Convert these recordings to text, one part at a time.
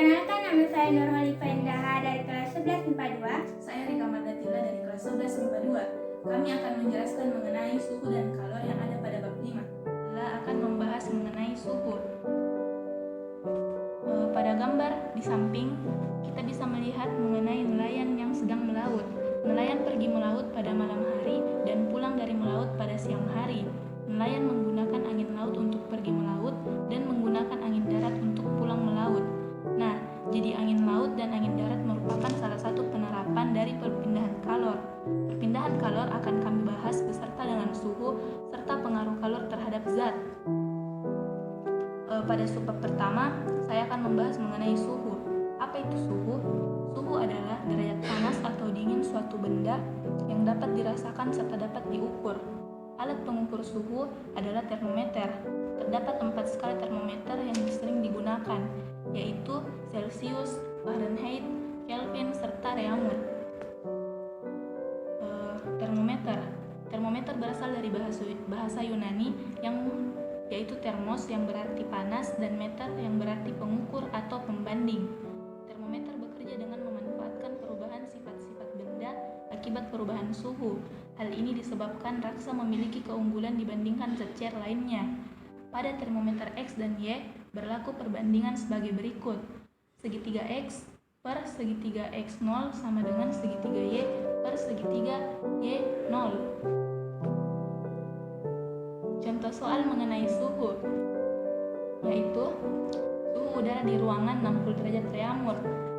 Perkenalkan, nama saya Nur Holifah Indaha dari kelas 11 MIPA 2. Saya Rika Mardatila dari kelas 11 MIPA 2. Kami akan menjelaskan mengenai suhu dan kalor yang ada pada bab 5. Kita akan membahas mengenai suhu. Pada gambar di samping, kita bisa melihat mengenai nelayan yang sedang melaut. Nelayan pergi melaut pada malam hari dan pulang dari melaut pada siang hari. Nelayan menggunakan angin laut untuk pergi melaut dan menggunakan angin darat untuk pulang melaut. Nah, jadi angin laut dan angin darat merupakan salah satu penerapan dari perpindahan kalor. Perpindahan kalor akan kami bahas beserta dengan suhu serta pengaruh kalor terhadap zat. Pada subbab pertama, saya akan membahas mengenai suhu. Apa itu suhu? Suhu adalah derajat panas atau dingin suatu benda yang dapat dirasakan serta dapat diukur. Alat pengukur suhu adalah termometer. Terdapat 4 skala termometer yang sering digunakan, yaitu Celsius, Fahrenheit, Kelvin, serta Reaumur. Termometer berasal dari bahasa Yunani yaitu termos yang berarti panas dan meter yang berarti pengukur atau pembanding. Termometer bekerja dengan memanfaatkan perubahan sifat-sifat benda akibat perubahan suhu. Hal ini disebabkan raksa memiliki keunggulan dibandingkan zat cair lainnya. Pada termometer X dan Y berlaku perbandingan sebagai berikut. Segitiga X per segitiga X0 sama dengan segitiga Y per segitiga Y0. Contoh soal mengenai suhu, yaitu suhu udara di ruangan 60 derajat Reaumur.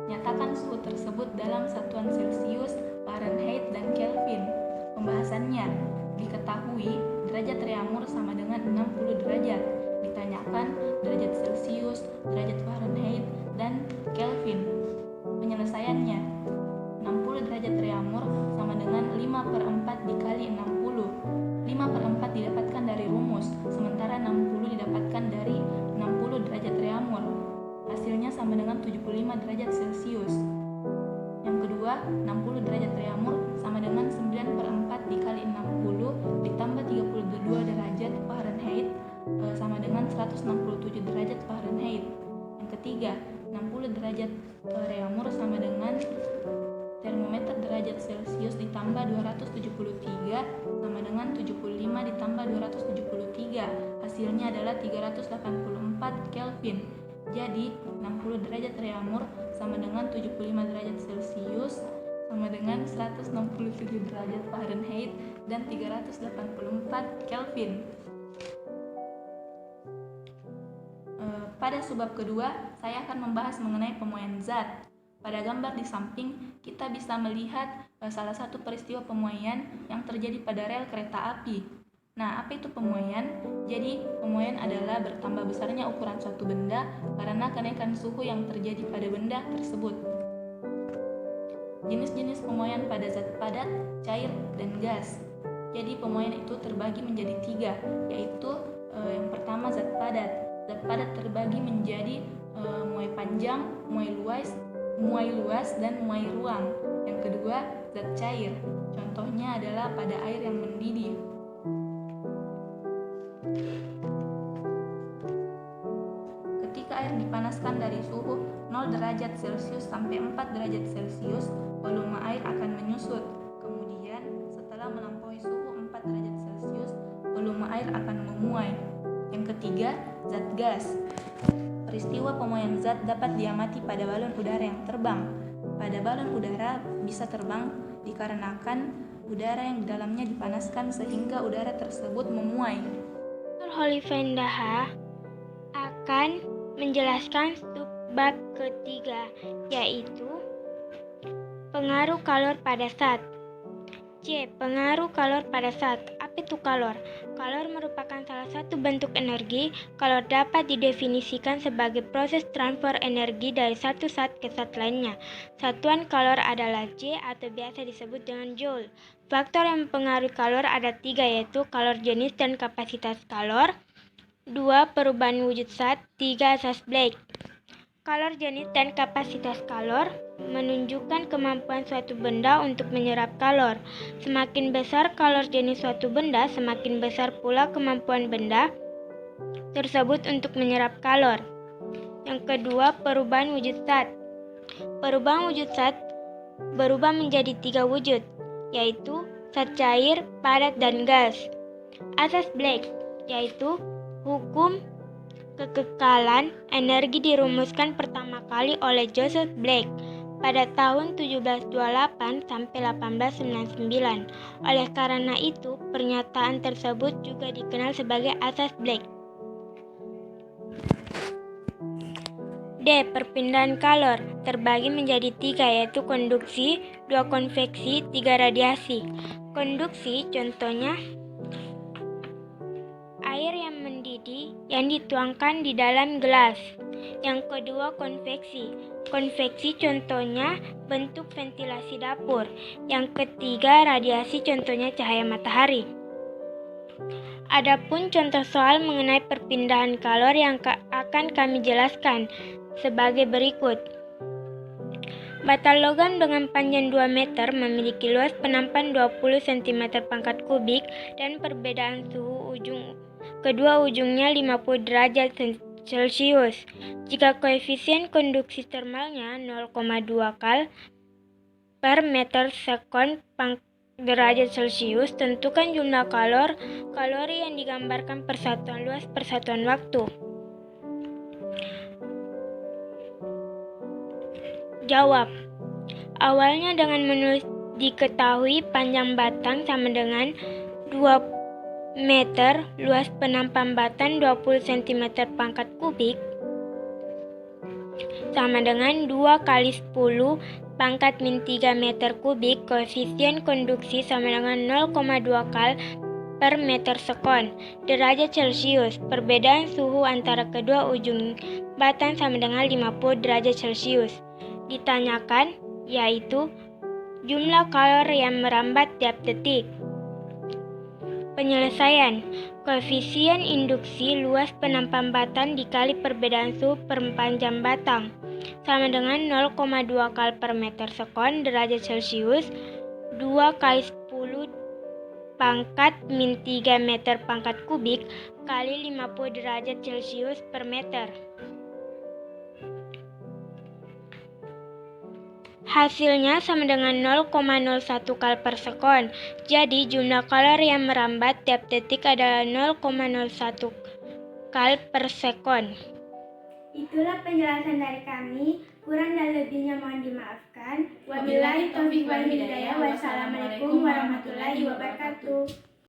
Nyatakan suhu tersebut dalam satuan Celsius, Fahrenheit, dan Kelvin. Pembahasannya, diketahui derajat Reaumur sama dengan 60 derajat. Ditanyakan derajat Celsius, derajat Fahrenheit, dan Kelvin. Penyelesaiannya, 60 derajat Reaumur sama dengan 5/4 dikali 60. 5/4 didapatkan dari rumus, sementara 60 didapatkan dari 60 derajat Reaumur. Hasilnya sama dengan 75 derajat Celsius. Yang kedua, 60 derajat Reaumur sama dengan 9/4 dikali 60 ditambah 32 derajat Fahrenheit sama dengan 167 derajat Fahrenheit. Yang ketiga, 60 derajat Reaumur sama dengan termometer derajat Celsius ditambah 273 sama dengan 75 ditambah 273. Hasilnya adalah 384 Kelvin. Jadi 60 derajat Reaumur sama dengan 75 derajat Celsius sama dengan 167 derajat Fahrenheit dan 384 Kelvin. Pada subbab kedua, saya akan membahas mengenai pemuaian zat. Pada gambar di samping, kita bisa melihat salah satu peristiwa pemuaian yang terjadi pada rel kereta api. Nah, apa itu pemuaian? Jadi, pemuaian adalah bertambah besarnya ukuran suatu benda karena kenaikan suhu yang terjadi pada benda tersebut. Jenis-jenis pemuaian pada zat padat, cair, dan gas. Jadi, pemuaian itu terbagi menjadi 3, yaitu yang pertama zat padat. Zat padat terbagi menjadi muai panjang, muai luas, dan muai ruang. Yang kedua, zat cair. Contohnya adalah pada air yang mendidih. Ketika air dipanaskan dari suhu 0 derajat Celcius sampai 4 derajat Celcius, volume air akan menyusut. Kemudian, setelah melampaui suhu 4 derajat Celcius, volume air akan memuai. Yang ketiga, zat gas. Peristiwa pemuaian zat dapat diamati pada balon udara yang terbang. Pada balon udara bisa terbang dikarenakan udara yang di dalamnya dipanaskan sehingga udara tersebut memuai. Nur Holifah Indaha akan menjelaskan subbab ketiga, yaitu pengaruh kalor pada zat. C. Pengaruh kalor pada zat. Apa itu kalor? Kalor merupakan salah satu bentuk energi. Kalor dapat didefinisikan sebagai proses transfer energi dari satu zat ke zat lainnya. Satuan kalor adalah J atau biasa disebut dengan Joule. Faktor yang mempengaruhi kalor ada 3, yaitu kalor jenis dan kapasitas kalor, 2. Perubahan wujud zat, 3. Asas Blake. Kalor jenis dan kapasitas kalor menunjukkan kemampuan suatu benda untuk menyerap kalor. Semakin besar kalor jenis suatu benda, semakin besar pula kemampuan benda tersebut untuk menyerap kalor. Yang kedua, perubahan wujud zat. Perubahan wujud zat berubah menjadi 3 wujud, yaitu zat cair, padat, dan gas. Asas Black, yaitu hukum kekekalan energi dirumuskan pertama kali oleh Joseph Black pada tahun 1728 sampai 1899. Oleh karena itu, pernyataan tersebut juga dikenal sebagai asas Black. D. Perpindahan kalor terbagi menjadi 3, yaitu konduksi, 2 konveksi, 3 radiasi. Konduksi contohnya air yang mendidih yang dituangkan di dalam gelas. Yang kedua, konveksi. Konveksi contohnya bentuk ventilasi dapur. Yang ketiga, radiasi contohnya cahaya matahari. Adapun contoh soal mengenai perpindahan kalor yang akan kami jelaskan sebagai berikut. Bata logam dengan panjang 2 meter memiliki luas penampan 20 cm pangkat kubik dan perbedaan suhu kedua ujungnya 50 derajat Celcius. Jika koefisien konduksi termalnya 0,2 kal per meter sekon derajat Celcius, tentukan jumlah kalori yang digambarkan persatuan luas persatuan waktu. Jawab. Awalnya dengan menulis diketahui panjang batang sama dengan 2 meter, luas penampan batang 20 cm pangkat kubik sama dengan 2 kali 10 pangkat min 3 meter kubik, koefisien konduksi sama dengan 0,2 kal per meter sekon derajat Celcius. Perbedaan suhu antara kedua ujung batang sama dengan 50 derajat Celcius. Ditanyakan, yaitu jumlah kalor yang merambat tiap detik. Penyelesaian. Koefisien induksi luas penampan batang dikali perbedaan suhu per panjang batang sama dengan 0,2 kal per meter sekon derajat Celcius, 2 kali 10 pangkat min 3 meter pangkat kubik kali 50 derajat Celcius per meter. Hasilnya sama dengan 0,01 kal per sekon. Jadi jumlah kalor yang merambat tiap detik adalah 0,01 kal per sekon. Itulah penjelasan dari kami. Kurang dan lebihnya mohon dimaafkan. Wabillahi taufiq wal hidayah. Wassalamualaikum warahmatullahi wabarakatuh.